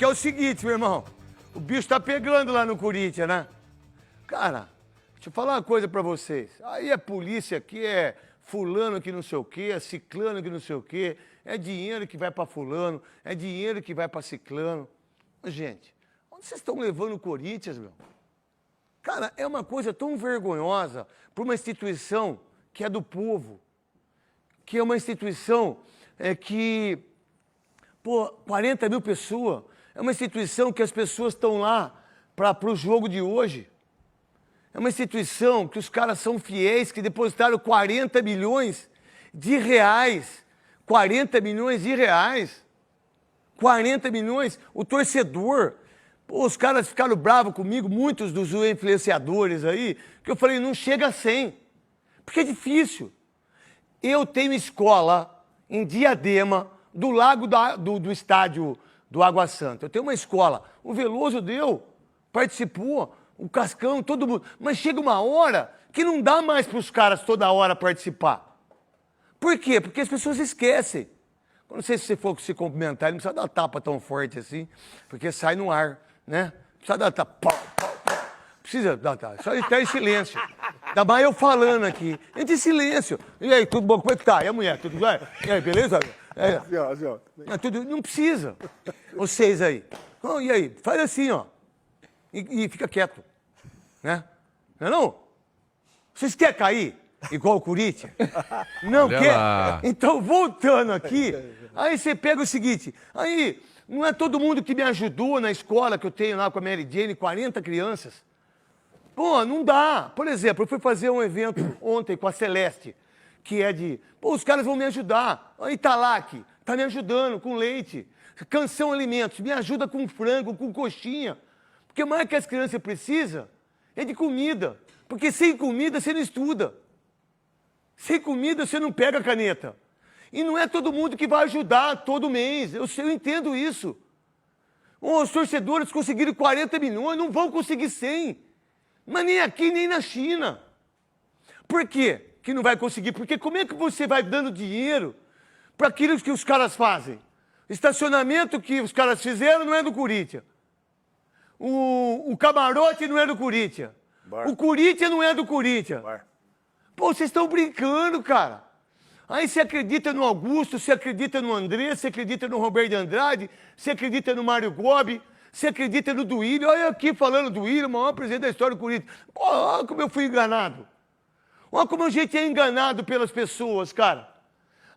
que é o seguinte, meu irmão. O bicho tá pegando lá no Corinthians, né? Cara, deixa eu falar uma coisa pra vocês. Aí é polícia aqui, é fulano que não sei o quê, é ciclano que não sei o quê, é dinheiro que vai pra fulano, é dinheiro que vai pra ciclano. Gente, onde vocês estão levando o Corinthians, meu? Cara, é uma coisa tão vergonhosa para uma instituição que é do povo, que é uma instituição que, pô, 40 mil pessoas, é uma instituição que as pessoas estão lá para o jogo de hoje. É uma instituição que os caras são fiéis, que depositaram 40 milhões de reais. 40 milhões de reais. 40 milhões. O torcedor, pô, os caras ficaram bravos comigo, muitos dos influenciadores aí, que eu falei, não chega a 100. Porque é difícil. Eu tenho escola em Diadema, do lado do estádio do Água Santa. Eu tenho uma escola. O Veloso participou, o Cascão, todo mundo. Mas chega uma hora que não dá mais para os caras toda hora participar. Por quê? Porque as pessoas esquecem. Não sei se você for se cumprimentar, ele não precisa dar tapa tão forte assim, porque sai no ar, né? Não precisa dar tapa. Pau, pau, pau. Precisa dar tapa. Só estar em silêncio. Ainda mais eu falando aqui. Entre em silêncio. E aí, tudo bom? Como é que tá? E a mulher? Tudo bem? E aí, beleza? Não precisa. Vocês aí. Oh, e aí? Faz assim, ó. E fica quieto. Né? Não é não? Vocês querem cair? Igual o Corinthians? Não Olha quer? lá. Então, voltando aqui, aí você pega o seguinte, aí não é todo mundo que me ajudou na escola que eu tenho lá com a Mary Jane, 40 crianças. Pô, não dá. Por exemplo, eu fui fazer um evento ontem com a Celeste, que é de... Pô, os caras vão me ajudar. A Italac tá me ajudando com leite. Canção Alimentos, me ajuda com frango, com coxinha. Porque mais que as crianças precisam é de comida. Porque sem comida você não estuda. Sem comida você não pega a caneta. E não é todo mundo que vai ajudar todo mês. Eu entendo isso. Os torcedores conseguiram 40 milhões, não vão conseguir 100. Mas nem aqui, nem na China. Por quê que não vai conseguir? Porque como é que você vai dando dinheiro para aquilo que os caras fazem? Estacionamento que os caras fizeram não é do Corinthians. O camarote não é do Corinthians. Bar. O Corinthians não é do Corinthians. Bar. Pô, vocês estão brincando, cara. Aí você acredita no Augusto, você acredita no André, você acredita no Roberto de Andrade, você acredita no Mário Gobi, você acredita no Duílio. Olha eu aqui falando do Duílio, o maior presidente da história do Corinthians. Pô, olha como eu fui enganado. Olha como a gente é enganado pelas pessoas, cara.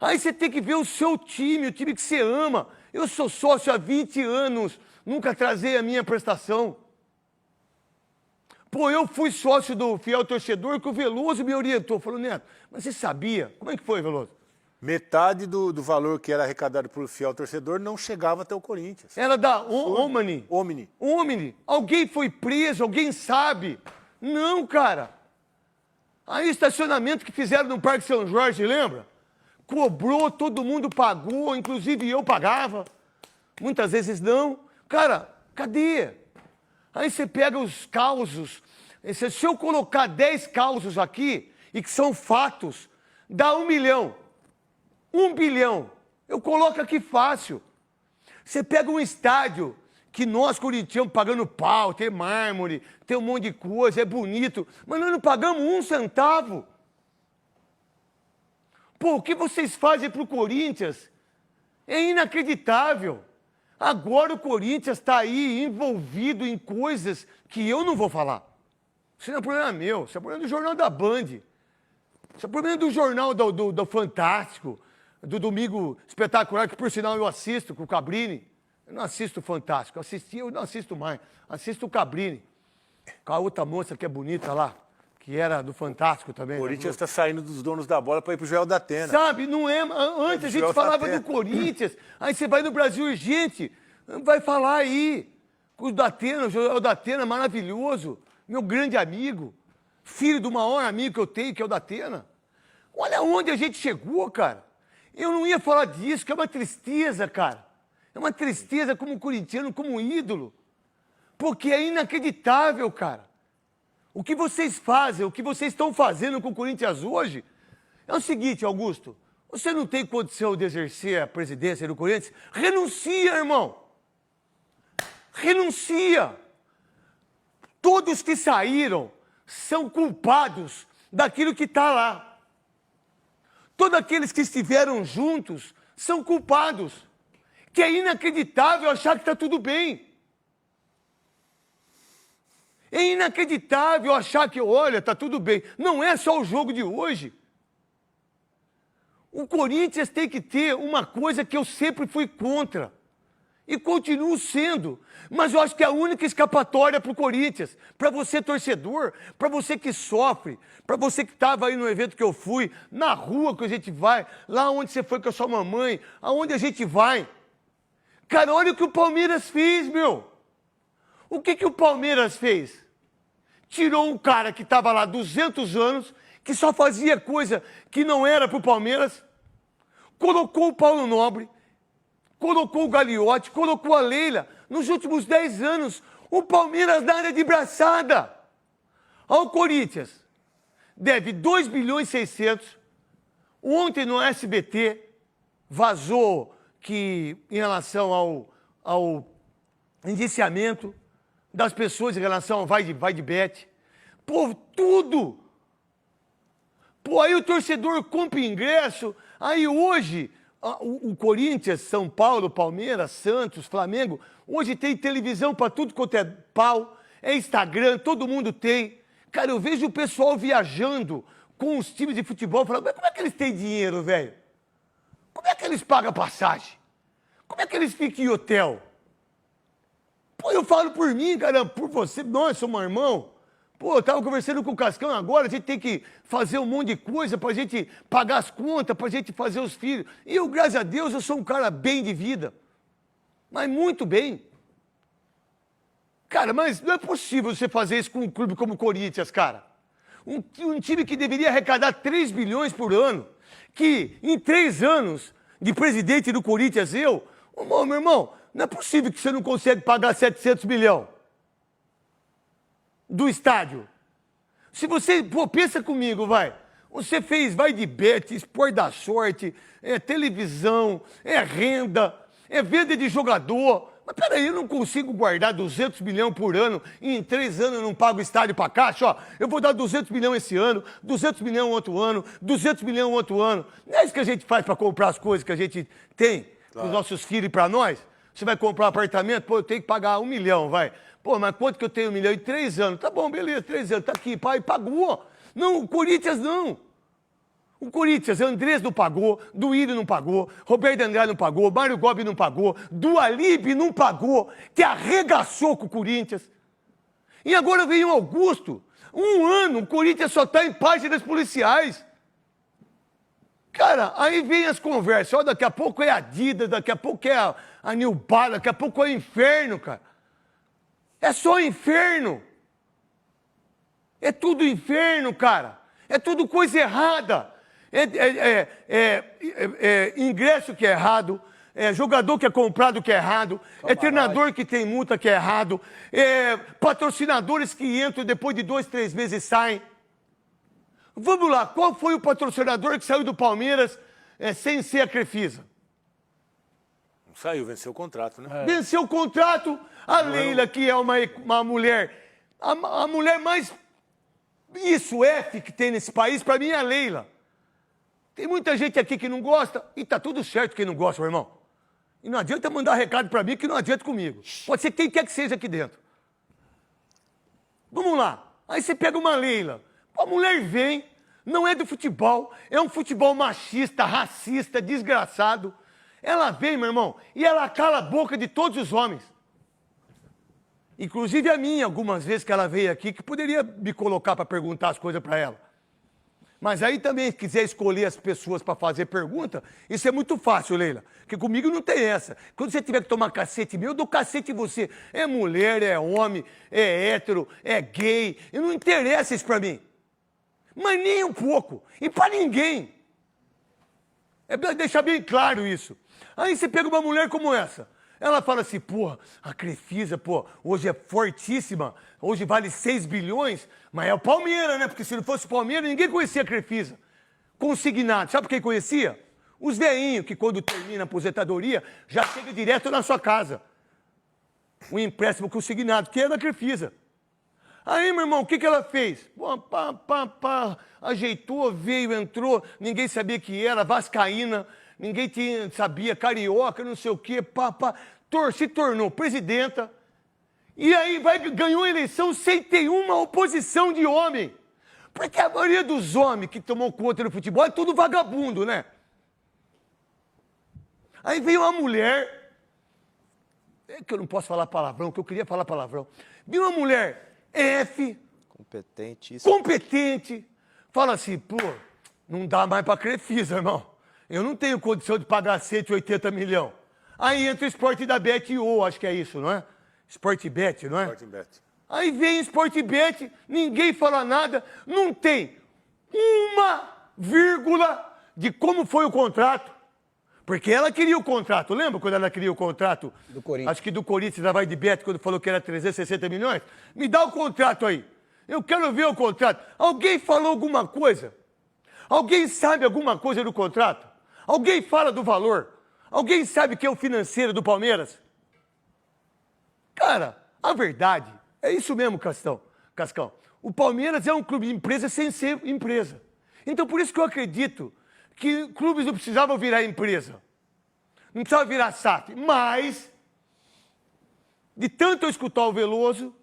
Aí você tem que ver o seu time, o time que você ama. Eu sou sócio há 20 anos, nunca atrasei a minha prestação. Pô, eu fui sócio do Fiel Torcedor que o Veloso me orientou. Falou, Neto, mas você sabia? Como é que foi, Veloso? Metade do valor que era arrecadado pelo Fiel Torcedor não chegava até o Corinthians. Era da Omni. Omni. Omni. Alguém foi preso, alguém sabe? Não, cara. Aí estacionamento que fizeram no Parque São Jorge, lembra? Cobrou, todo mundo pagou, inclusive eu pagava. Muitas vezes não. Cara, cadê? Aí você pega os causos. Se eu colocar 10 causos aqui, e que são fatos, dá 1 milhão. 1 bilhão. Eu coloco aqui fácil. Você pega um estádio que nós, corintianos, pagando pau, tem mármore, tem um monte de coisa, é bonito, mas nós não pagamos 1 centavo. Pô, o que vocês fazem pro Corinthians é inacreditável. Agora o Corinthians está aí envolvido em coisas que eu não vou falar. Isso não é problema meu, isso é problema do Jornal da Band. Isso é problema do Jornal do Fantástico, do Domingo Espetacular, que por sinal eu assisto com o Cabrini. Eu não assisto o Fantástico, eu não assisto mais. Assisto o Cabrini, com a outra moça que é bonita lá, que era do Fantástico também. O Corinthians está saindo dos donos da bola para ir pro Joel da Atena. Sabe, não é... Antes a gente falava do Corinthians, aí você vai no Brasil Urgente, vai falar aí. O Datena, o Joel da Atena, maravilhoso, meu grande amigo, filho do maior amigo que eu tenho, que é o Datena. Olha onde a gente chegou, cara. Eu não ia falar disso, que é uma tristeza, cara. É uma tristeza como corintiano, como ídolo. Porque é inacreditável, cara. O que vocês fazem, o que vocês estão fazendo com o Corinthians hoje, é o seguinte, Augusto. Você não tem condição de exercer a presidência do Corinthians? Renuncia, irmão. renuncia. Todos que saíram são culpados daquilo que está lá. Todos aqueles que estiveram juntos são culpados. Que é inacreditável achar que está tudo bem. É inacreditável achar que, olha, está tudo bem. Não é só o jogo de hoje. O Corinthians tem que ter uma coisa que eu sempre fui contra. E continuo sendo. Mas eu acho que é a única escapatória para o Corinthians. Para você, torcedor, para você que sofre, para você que estava aí no evento que eu fui, na rua que a gente vai, lá onde você foi com a sua mamãe, aonde a gente vai. Cara, olha o que o Palmeiras fez, meu. O que o Palmeiras fez? Tirou um cara que estava lá 200 anos, que só fazia coisa que não era para o Palmeiras, colocou o Paulo Nobre, colocou o Gagliotti, colocou a Leila. Nos últimos 10 anos, o Palmeiras na área de braçada. Ao Corinthians, deve 2 bilhões e 600. Ontem no SBT, vazou que em relação ao indiciamento das pessoas em relação ao vai de bet. Pô, tudo. Pô, aí o torcedor compra ingresso, aí hoje o Corinthians, São Paulo, Palmeiras, Santos, Flamengo, hoje tem televisão para tudo quanto é pau, é Instagram, todo mundo tem. Cara, eu vejo o pessoal viajando com os times de futebol, falando, mas como é que eles têm dinheiro, velho? Como é que eles pagam passagem? Como é que eles ficam em hotel? Pô, eu falo por mim, cara, por você, nós somos irmão. Pô, eu tava conversando com o Cascão agora, a gente tem que fazer um monte de coisa pra gente pagar as contas, pra gente fazer os filhos. E eu, graças a Deus, eu sou um cara bem de vida. Mas muito bem. Cara, mas não é possível você fazer isso com um clube como o Corinthians, cara. Um time que deveria arrecadar 3 bilhões por ano, que em 3 anos de presidente do Corinthians, meu irmão, não é possível que você não consegue pagar 700 milhões do estádio. Se você, pô, pensa comigo, vai. Você fez vai de bet, Sport da Sorte, é televisão, é renda, é venda de jogador. Mas peraí, eu não consigo guardar 200 milhões por ano e em 3 anos eu não pago estádio para caixa, ó. Eu vou dar 200 milhões esse ano, 200 milhões outro ano, 200 milhões outro ano. Não é isso que a gente faz para comprar as coisas que a gente tem para os nossos filhos e para nós? Você vai comprar um apartamento, pô, eu tenho que pagar 1 milhão, vai. Pô, mas quanto que eu tenho 1 milhão? Em 3 anos. Tá bom, beleza, 3 anos, tá aqui, pai, pagou. Não, o Corinthians não. O Corinthians, Andrés não pagou, Duílio não pagou, Roberto Andrade não pagou, Mário Gobi não pagou, Dualib não pagou, que arregaçou com o Corinthians. E agora vem o Augusto. 1 ano, o Corinthians só tá em páginas policiais. Cara, aí vem as conversas, ó, daqui a pouco é a Adidas, daqui a pouco é a New Balance, daqui a pouco é o inferno, cara. É só inferno. É tudo inferno, cara. É tudo coisa errada. Ingresso que é errado, jogador que é comprado que é errado, treinador que tem multa que é errado, patrocinadores que entram e depois de 2, 3 meses saem. Vamos lá, qual foi o patrocinador que saiu do Palmeiras sem ser a Crefisa? Não saiu, venceu o contrato, né? Venceu o contrato, a Leila, que é uma mulher, a mulher mais F que tem nesse país, para mim é a Leila. Tem muita gente aqui que não gosta, e tá tudo certo quem não gosta, meu irmão. E não adianta mandar recado para mim que não adianta comigo. Pode ser quem quer que seja aqui dentro. Vamos lá, aí você pega uma Leila. A mulher vem, não é do futebol, é um futebol machista, racista, desgraçado. Ela vem, meu irmão, e ela cala a boca de todos os homens. Inclusive a minha, algumas vezes que ela veio aqui, que poderia me colocar para perguntar as coisas para ela. Mas aí também, se quiser escolher as pessoas para fazer pergunta, isso é muito fácil, Leila. Porque comigo não tem essa. Quando você tiver que tomar cacete meu, eu dou cacete em você. É mulher, é homem, é hétero, é gay. E não interessa isso para mim. Mas nem um pouco. E para ninguém. É deixar bem claro isso. Aí você pega uma mulher como essa. Ela fala assim, porra, a Crefisa, pô, hoje é fortíssima, hoje vale 6 bilhões, mas é o Palmeiras, né? Porque se não fosse o Palmeiras, ninguém conhecia a Crefisa. Consignado, sabe quem conhecia? Os veinhos, que quando termina a aposentadoria, já chega direto na sua casa. um empréstimo consignado, que é da Crefisa. Aí, meu irmão, o que ela fez? Pá, ajeitou, veio, entrou, ninguém sabia que era, vascaína, ninguém sabia, carioca, não sei o quê, se tornou presidenta. E aí ganhou a eleição sem ter uma oposição de homem. Porque a maioria dos homens que tomou conta do futebol é tudo vagabundo, né? Aí veio uma mulher, é que eu não posso falar palavrão, que eu queria falar palavrão. Veio uma mulher competente, fala assim, pô, não dá mais pra Crefisa, irmão. Eu não tenho condição de pagar 180 milhões. Aí entra o Sport da Bet.io, acho que é isso, não é? Sportbet, não é? Sportbet. Aí vem Sportbet, ninguém fala nada, não tem uma vírgula de como foi o contrato. Porque ela queria o contrato, lembra quando ela queria o contrato? Do Corinthians. Acho que do Corinthians, da Vai de Bet, quando falou que era 360 milhões. Me dá o contrato aí. Eu quero ver o contrato. Alguém falou alguma coisa? Alguém sabe alguma coisa do contrato? Alguém fala do valor? Alguém sabe que é o financeiro do Palmeiras? Cara, a verdade é isso mesmo, Cascão. O Palmeiras é um clube de empresa sem ser empresa. Então, por isso que eu acredito que clubes não precisavam virar empresa. Não precisava virar SAF. Mas, de tanto eu escutar o Veloso,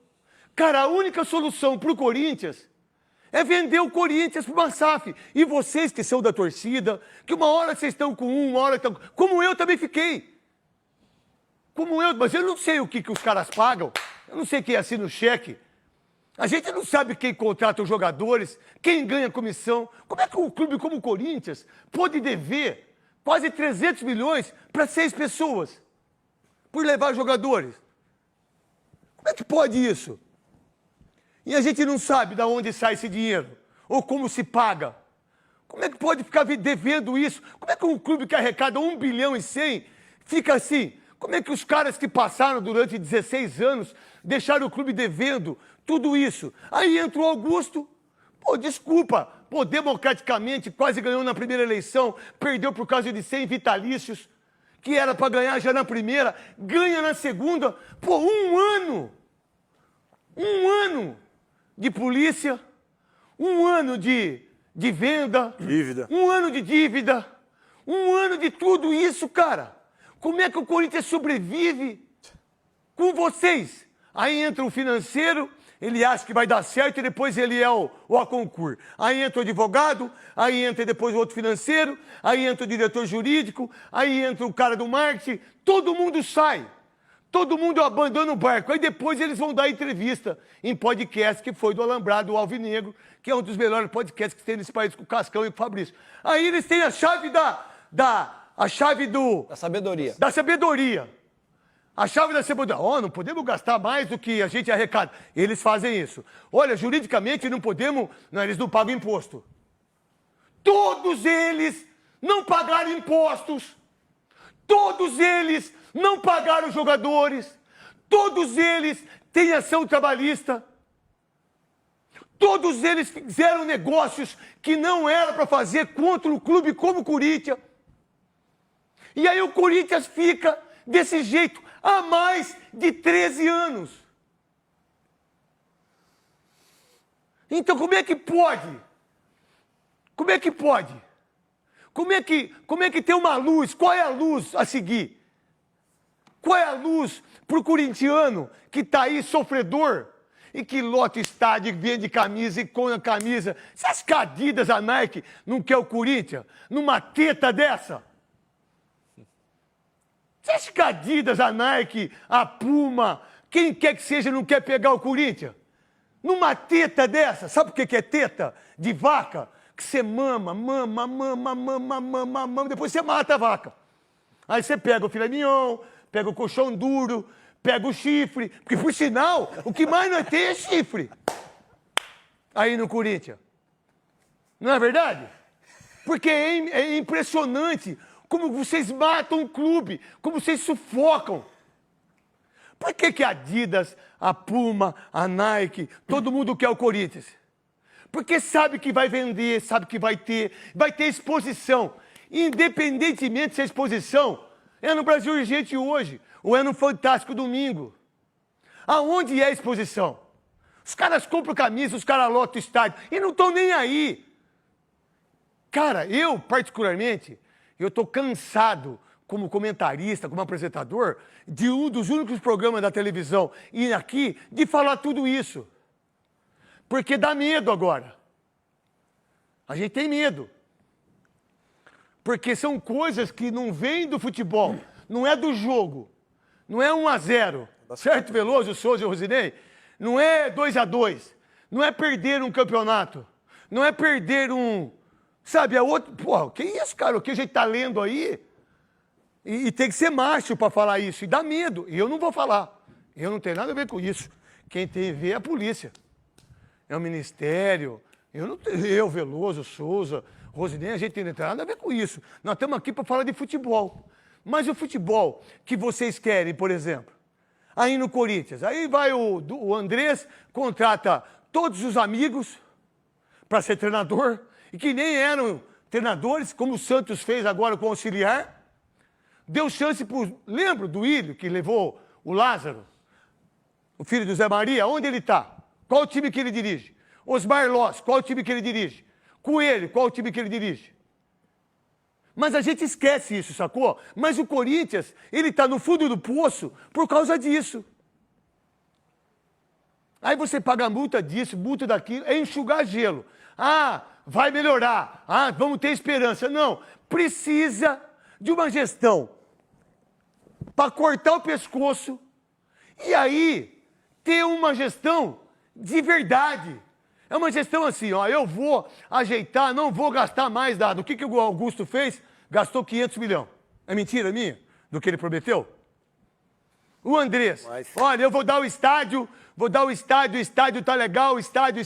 cara, a única solução para o Corinthians é vender o Corinthians para uma SAF. E vocês que são da torcida, que uma hora vocês estão com um, uma hora estão... Como eu também fiquei. Mas eu não sei o que os caras pagam. Eu não sei quem assina o cheque. A gente não sabe quem contrata os jogadores, quem ganha comissão. Como é que um clube como o Corinthians pode dever quase 300 milhões para 6 pessoas por levar jogadores? Como é que pode isso? E a gente não sabe de onde sai esse dinheiro ou como se paga. Como é que pode ficar devendo isso? Como é que um clube que arrecada 1 bilhão e 100 fica assim? Como é que os caras que passaram durante 16 anos deixaram o clube devendo tudo isso? Aí entra o Augusto, desculpa, democraticamente quase ganhou na primeira eleição, perdeu por causa de 100 vitalícios, que era para ganhar já na primeira, ganha na segunda, um ano de polícia, um ano de venda, um ano de dívida, um ano de tudo isso, cara. Como é que o Corinthians sobrevive com vocês? Aí entra o financeiro, ele acha que vai dar certo e depois ele é o concurso. Aí entra o advogado, aí entra depois o outro financeiro, aí entra o diretor jurídico, aí entra o cara do marketing, todo mundo sai. Todo mundo abandona o barco. Aí depois eles vão dar entrevista em podcast, que foi do Alambrado, o Alvinegro, que é um dos melhores podcasts que tem nesse país, com o Cascão e com o Fabrício. Aí eles têm a chave a chave da sabedoria. A chave da sabedoria. Não podemos gastar mais do que a gente arrecada. Eles fazem isso. Olha, juridicamente não podemos... Não, eles não pagam imposto. Todos eles não pagaram impostos. Todos eles não pagaram os jogadores. Todos eles têm ação trabalhista. Todos eles fizeram negócios que não era para fazer contra um clube como o Corinthians. E aí o Corinthians fica desse jeito há mais de 13 anos. Então como é que pode? Como é que pode? Como é que tem uma luz? Qual é a luz a seguir? Qual é a luz para o corintiano que está aí sofredor e que lota estádio, vende camisa e com a camisa? Se as Adidas, a Nike, não quer o Corinthians numa teta dessa? Se as Adidas, a Nike, a Puma, quem quer que seja não quer pegar o Corinthians? Numa teta dessa, sabe o que é teta? De vaca? Que você mama, depois você mata a vaca. Aí você pega o filé mignon, pega o colchão duro, pega o chifre, porque por sinal, o que mais nós temos é chifre. Aí no Corinthians. Não é verdade? Porque é impressionante como vocês matam o clube, como vocês sufocam. Por que a Adidas, a Puma, a Nike, todo mundo quer o Corinthians? Porque sabe que vai vender, sabe que vai ter exposição. Independentemente se a exposição é no Brasil Urgente hoje, ou é no Fantástico Domingo. Aonde é a exposição? Os caras compram camisa, os caras lotam o estádio e não estão nem aí. Cara, eu, particularmente, eu estou cansado como comentarista, como apresentador, de um dos únicos programas da televisão e aqui, de falar tudo isso. Porque dá medo agora. A gente tem medo. Porque são coisas que não vêm do futebol, não é do jogo. Não é 1-0, certo, Veloso, Souza e Rosinei? Não é 2-2. Não é perder um campeonato. Não é perder um... Sabe, é outro... Porra, que isso, cara? O que a gente tá lendo aí? E tem que ser macho para falar isso. E dá medo. E eu não vou falar. Eu não tenho nada a ver com isso. Quem tem a ver é a polícia. É o Ministério. Eu, Veloso, Souza, Rosinei, a gente não tem nada a ver com isso. Nós estamos aqui para falar de futebol. Mas o futebol que vocês querem, por exemplo, aí no Corinthians, aí vai o Andrés, contrata todos os amigos para ser treinador, e que nem eram treinadores, como o Santos fez agora com o auxiliar. Deu chance para... Lembra do Ilho, que levou o Lázaro, o filho do Zé Maria? Onde ele está? Qual o time que ele dirige? Osmar Loss, qual o time que ele dirige? Coelho, qual o time que ele dirige? Mas a gente esquece isso, sacou? Mas o Corinthians, ele está no fundo do poço por causa disso. Aí você paga multa disso, multa daquilo, é enxugar gelo. Ah, vai melhorar. Ah, vamos ter esperança. Não, precisa de uma gestão para cortar o pescoço e aí ter uma gestão de verdade. É uma gestão assim, ó, eu vou ajeitar, não vou gastar mais dado. O que o Augusto fez? Gastou 500 milhões. É mentira minha? Do que ele prometeu? O Andrés, olha, eu vou dar o estádio, o estádio tá legal, estádio,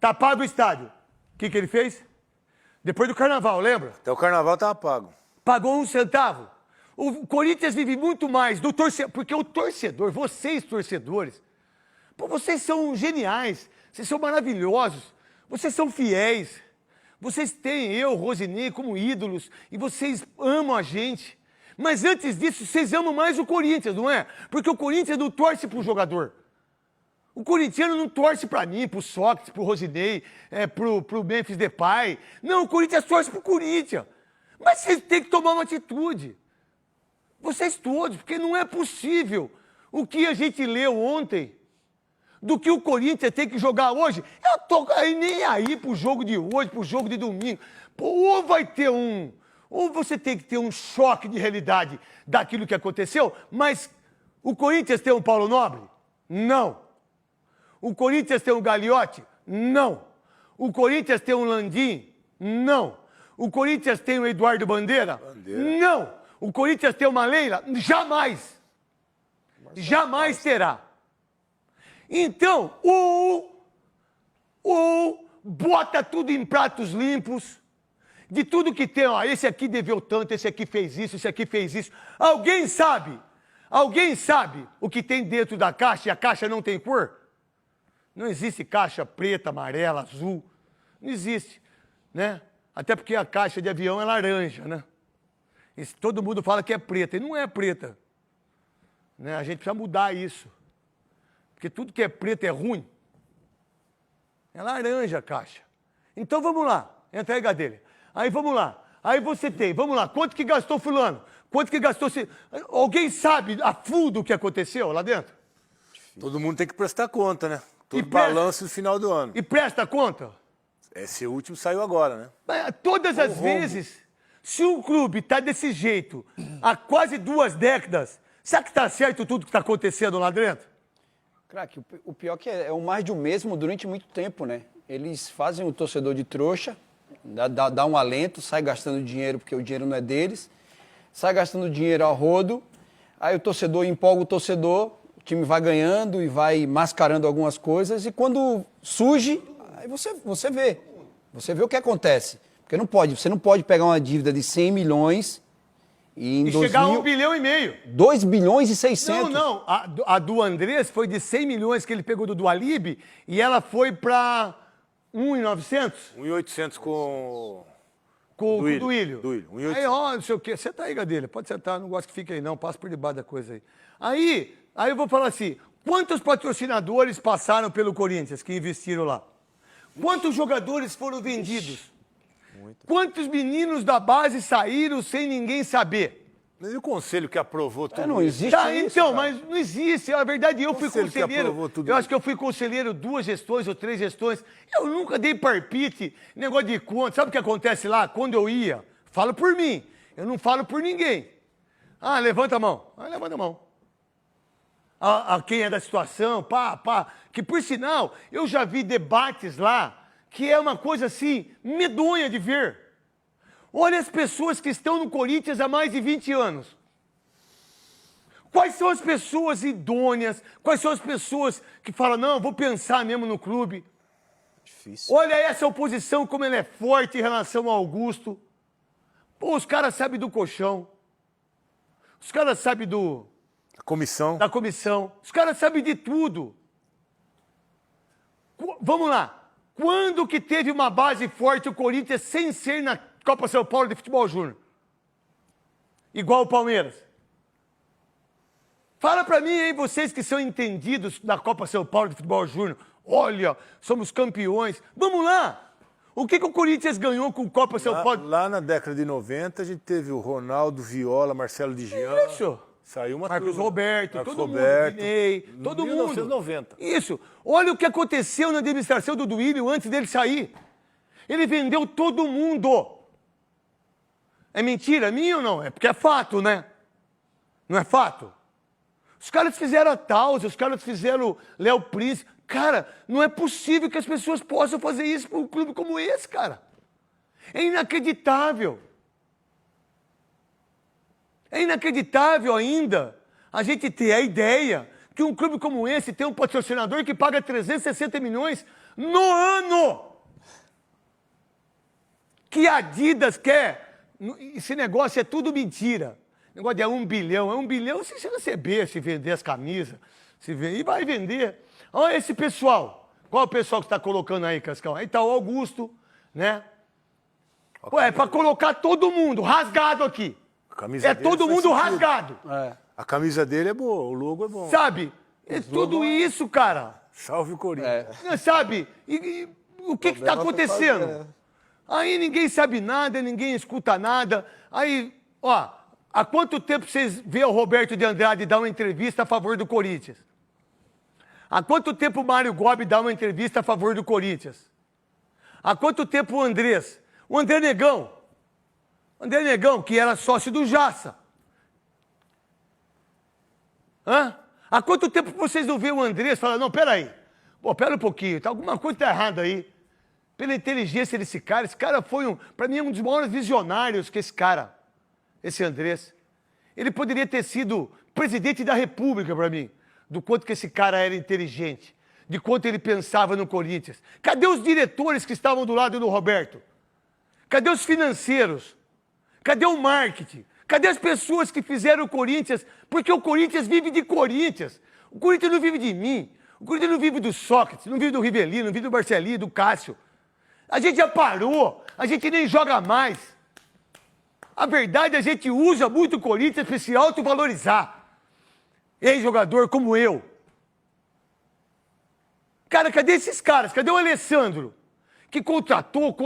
tá pago o estádio. O que ele fez? Depois do Carnaval, lembra? Até o Carnaval tava pago. Pagou 1 centavo. O Corinthians vive muito mais do torcedor, porque o torcedor, vocês torcedores, pô, vocês são geniais, vocês são maravilhosos, vocês são fiéis, vocês têm eu, Rosinei, como ídolos, e vocês amam a gente. Mas antes disso, vocês amam mais o Corinthians, não é? Porque o Corinthians não torce para o jogador. O corintiano não torce para mim, para o Sócrates, para o Rosinei, para o Memphis Depay. Não, o Corinthians torce para o Corinthians. Mas vocês têm que tomar uma atitude. Vocês todos, porque não é possível o que a gente leu ontem, do que o Corinthians tem que jogar hoje. Eu tô nem aí pro jogo de hoje, pro jogo de domingo. Pô, ou você tem que ter um choque de realidade daquilo que aconteceu, mas o Corinthians tem um Paulo Nobre? Não. O Corinthians tem um Gagliotti? Não. O Corinthians tem um Landim? Não. O Corinthians tem um Eduardo Bandeira? Não. O Corinthians tem uma Leila? Jamais. Jamais terá. Então, ou bota tudo em pratos limpos, de tudo que tem, ó, esse aqui deveu tanto, esse aqui fez isso, esse aqui fez isso. Alguém sabe o que tem dentro da caixa e a caixa não tem cor? Não existe caixa preta, amarela, azul. Não existe, né? Até porque a caixa de avião é laranja, né? E todo mundo fala que é preta, e não é preta. Né? A gente precisa mudar isso. Porque tudo que é preto é ruim. É laranja a caixa. Então vamos lá, entrega dele. Aí vamos lá. Aí você tem, vamos lá, quanto que gastou fulano? Quanto que gastou... Alguém sabe a fundo o que aconteceu lá dentro? Todo mundo tem que prestar conta, né? Todo balanço no final do ano. E presta conta? Esse último saiu agora, né? Todas as vezes, se um clube está desse jeito há quase 2 décadas, será que está certo tudo que está acontecendo lá dentro? Craque, o pior que é o mais do mesmo durante muito tempo, né? Eles fazem o torcedor de trouxa, dá um alento, sai gastando dinheiro porque o dinheiro não é deles, sai gastando dinheiro a rodo, aí o torcedor empolga o torcedor, o time vai ganhando e vai mascarando algumas coisas, e quando surge, aí você vê o que acontece. Porque você não pode pegar uma dívida de 100 milhões e chegar a 1,5 bilhão. 2 bilhões e 600. Não. A do Andrés foi de 100 milhões que ele pegou do Dualib e ela foi para 1,900. 1.800 com o do Ilho. Do Ilho. Aí, ó, não sei o quê. Senta aí, Gadelha. Pode sentar, não gosto que fique aí não. Passa por debaixo da coisa aí. Aí, Aí eu vou falar assim, quantos patrocinadores passaram pelo Corinthians que investiram lá? Quantos jogadores foram vendidos? Quantos meninos da base saíram sem ninguém saber? Mas e o conselho que aprovou tudo Não isso? existe Tá, isso, então, cara. mas não existe. A verdade, eu fui Conselho que conselheiro. aprovou tudo Eu isso. acho que eu fui conselheiro 2 gestões ou 3 gestões. Eu nunca dei palpite, negócio de conta. Sabe o que acontece lá? Quando eu ia, falo por mim. Eu não falo por ninguém. Ah, levanta a mão. Ah, levanta a mão. Quem é da situação, pá. Que, por sinal, eu já vi debates lá que é uma coisa assim, medonha de ver. Olha as pessoas que estão no Corinthians há mais de 20 anos. Quais são as pessoas idôneas? Quais são as pessoas que falam, não, vou pensar mesmo no clube? Difícil. Olha essa oposição, como ela é forte em relação ao Augusto. Pô, os caras sabem do colchão. Os caras sabem A comissão. da comissão. Os caras sabem de tudo. Vamos lá. Quando que teve uma base forte o Corinthians sem ser na Copa São Paulo de Futebol Júnior? Igual o Palmeiras. Fala pra mim aí, vocês que são entendidos da Copa São Paulo de Futebol Júnior. Olha, somos campeões. Vamos lá. O que o Corinthians ganhou com Copa São Paulo? Lá na década de 90, a gente teve o Ronaldo, Viola, Marcelo de Jean. Isso. Saiu uma Marcos turma. Roberto, Marcos todo Roberto. mundo, Vinei, todo 1990. mundo. Isso. Olha o que aconteceu na administração do Duílio antes dele sair. Ele vendeu todo mundo. É mentira minha ou não? É porque é fato, né? Não é fato? Os caras fizeram a Taus, os caras fizeram Léo Príncipe. Cara, não é possível que as pessoas possam fazer isso para um clube como esse, cara. É inacreditável. É inacreditável ainda a gente ter a ideia que um clube como esse tem um patrocinador que paga 360 milhões no ano. Que a Adidas quer. Esse negócio é tudo mentira. O negócio de 1 bilhão. É 1 bilhão se você receber, se vender as camisas. E vai vender. Olha esse pessoal. Qual é o pessoal que está colocando aí, Cascão? Aí está o Augusto, né? Ué, é para colocar todo mundo rasgado aqui. A camisa É dele todo faz mundo sentido. rasgado. É. A camisa dele é boa, o logo é bom. Sabe? É tudo isso, cara. Salve o Corinthians. Sabe? E o que está acontecendo? Aí ninguém sabe nada, ninguém escuta nada. Aí, ó, há quanto tempo vocês vê o Roberto de Andrade dar uma entrevista a favor do Corinthians? Há quanto tempo o Mário Gobi dá uma entrevista a favor do Corinthians? Há quanto tempo o Andrés? O André Negão. André Negão, que era sócio do Jassa. Hã? Há quanto tempo vocês não veem o Andrés falando, não, peraí. Pô, pera um pouquinho, alguma coisa está errada aí. Pela inteligência desse cara foi, para mim, um dos maiores visionários que esse Andrés. Ele poderia ter sido presidente da República para mim, do quanto que esse cara era inteligente, de quanto ele pensava no Corinthians. Cadê os diretores que estavam do lado do Roberto? Cadê os financeiros? Cadê o marketing? Cadê as pessoas que fizeram o Corinthians? Porque o Corinthians vive de Corinthians. O Corinthians não vive de mim. O Corinthians não vive do Sócrates, não vive do Rivelino, não vive do Marcelinho, do Cássio. A gente já parou, a gente nem joga mais. A verdade, a gente usa muito o Corinthians para se autovalorizar. Ex-jogador como eu. Cara, cadê esses caras? Cadê o Alessandro? Que contratou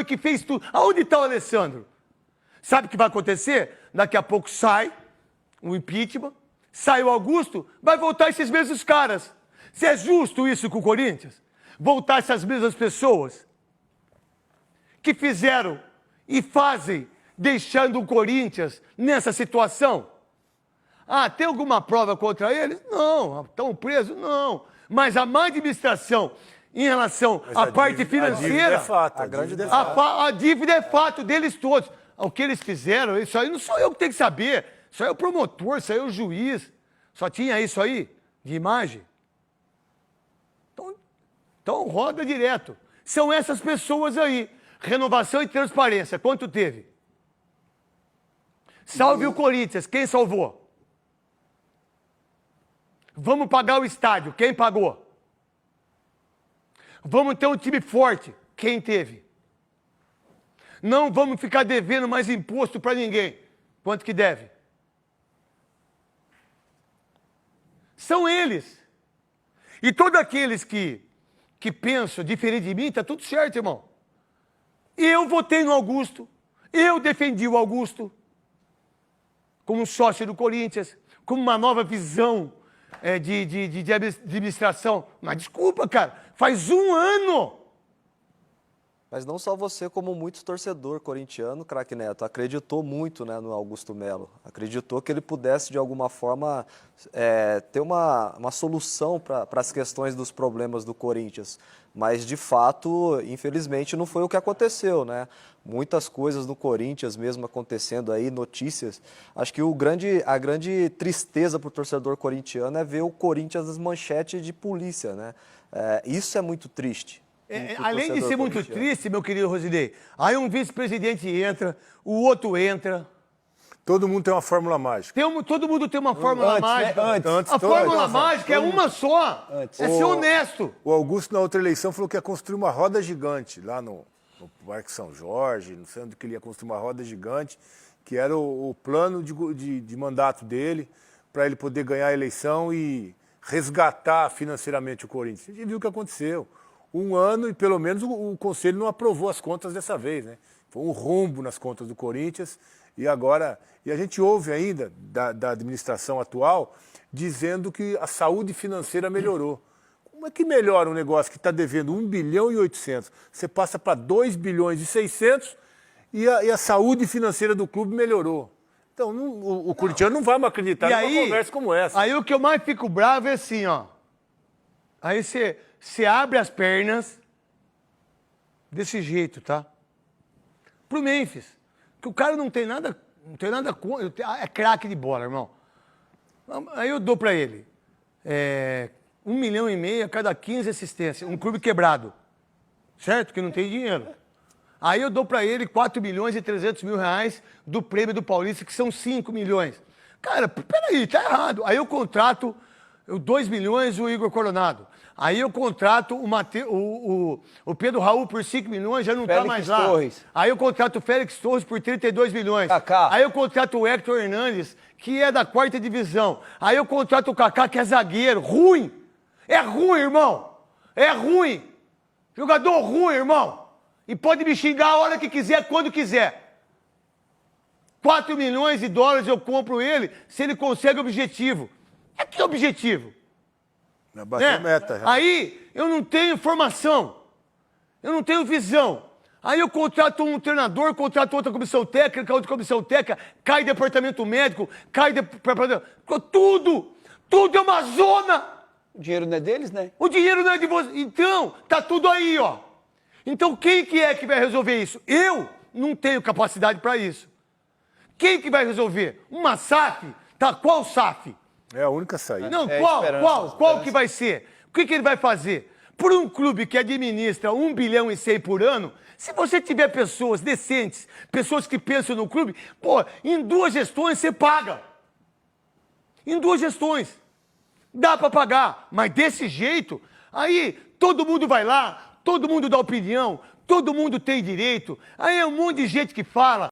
e que fez tudo. Aonde está o Alessandro? Sabe o que vai acontecer? Daqui a pouco sai o impeachment, sai o Augusto, vai voltar esses mesmos caras. Se é justo isso com o Corinthians? Voltar essas mesmas pessoas que fizeram e fazem, deixando o Corinthians nessa situação? Ah, tem alguma prova contra eles? Não. Estão presos? Não. Mas a má administração em relação à parte financeira... A dívida é fato. A dívida é fato deles todos. O que eles fizeram, isso aí não sou eu que tenho que saber. Isso aí é o promotor, isso aí é o juiz. Só tinha isso aí de imagem. Então roda direto. São essas pessoas aí. Renovação e transparência. Quanto teve? Salve o Corinthians. Quem salvou? Vamos pagar o estádio. Quem pagou? Vamos ter um time forte. Quem teve? Não vamos ficar devendo mais imposto para ninguém. Quanto que deve? São eles. E todos aqueles que pensam diferente de mim, tá tudo certo, irmão. Eu votei no Augusto, eu defendi o Augusto como sócio do Corinthians, como uma nova visão de administração. Mas desculpa, cara, faz um ano. Mas não só você, como muitos torcedor corintiano, craque Neto, acreditou muito, né, no Augusto Melo. Acreditou que ele pudesse, de alguma forma, ter uma solução para as questões dos problemas do Corinthians. Mas, de fato, infelizmente, não foi o que aconteceu, né? Muitas coisas no Corinthians mesmo acontecendo aí, notícias. Acho que a grande tristeza para o torcedor corintiano é ver o Corinthians nas manchetes de polícia, né? Isso é muito triste. Além de ser muito triste, meu querido Rosidei, aí um vice-presidente entra, o outro entra. Todo mundo tem uma fórmula mágica. Todo mundo tem uma fórmula mágica. Antes, a fórmula mágica é uma só. É ser honesto. O Augusto, na outra eleição, falou que ia construir uma roda gigante lá no Parque São Jorge, não sei onde que ele ia construir uma roda gigante, que era o plano de mandato dele, para ele poder ganhar a eleição e resgatar financeiramente o Corinthians. A gente viu o que aconteceu. Um ano e pelo menos o Conselho não aprovou as contas dessa vez, né? Foi um rombo nas contas do Corinthians e agora... E a gente ouve ainda da administração atual dizendo que a saúde financeira melhorou. Como é que melhora um negócio que está devendo 1 bilhão e 800? Você passa para 2 bilhões e 600 e a saúde financeira do clube melhorou. Então o corintiano não vai mais acreditar numa conversa como essa. Aí o que eu mais fico bravo é assim, ó. Aí você abre as pernas desse jeito, tá? Pro Memphis. Que o cara não tem nada contra. É craque de bola, irmão. Aí eu dou pra ele 1,5 milhão a cada 15 assistências. Um clube quebrado. Certo? Que não tem dinheiro. Aí eu dou pra ele 4 milhões e 300 mil reais do prêmio do Paulista, que são 5 milhões. Cara, peraí, tá errado. Aí eu contrato 2 milhões o Igor Coronado. Aí eu contrato o Pedro Raul por 5 milhões, já não tá mais lá. Torres. Aí eu contrato o Félix Torres por 32 milhões. Kaká. Aí eu contrato o Hector Hernandes, que é da 4ª divisão. Aí eu contrato o Kaká, que é zagueiro. Ruim. É ruim, irmão. É ruim. Jogador ruim, irmão. E pode me xingar a hora que quiser, quando quiser. 4 milhões de dólares eu compro ele se ele consegue o objetivo. É que objetivo? Bateu meta. Já. Aí eu não tenho formação, eu não tenho visão. Aí eu contrato um treinador, contrato outra comissão técnica, outra comissão técnica, cai departamento médico, cai tudo é uma zona. O dinheiro não é deles, né? O dinheiro não é de você. Então, tá tudo aí, ó. Então quem que é que vai resolver isso? Eu não tenho capacidade para isso. Quem que vai resolver? Uma SAF? Tá, qual SAF? É a única saída. Não, esperança. qual que vai ser? O que ele vai fazer? Por um clube que administra 1 bilhão e 100 por ano, se você tiver pessoas decentes, pessoas que pensam no clube, pô, em 2 gestões você paga. Em 2 gestões. Dá para pagar, mas desse jeito, aí todo mundo vai lá, todo mundo dá opinião, todo mundo tem direito, aí é um monte de gente que fala,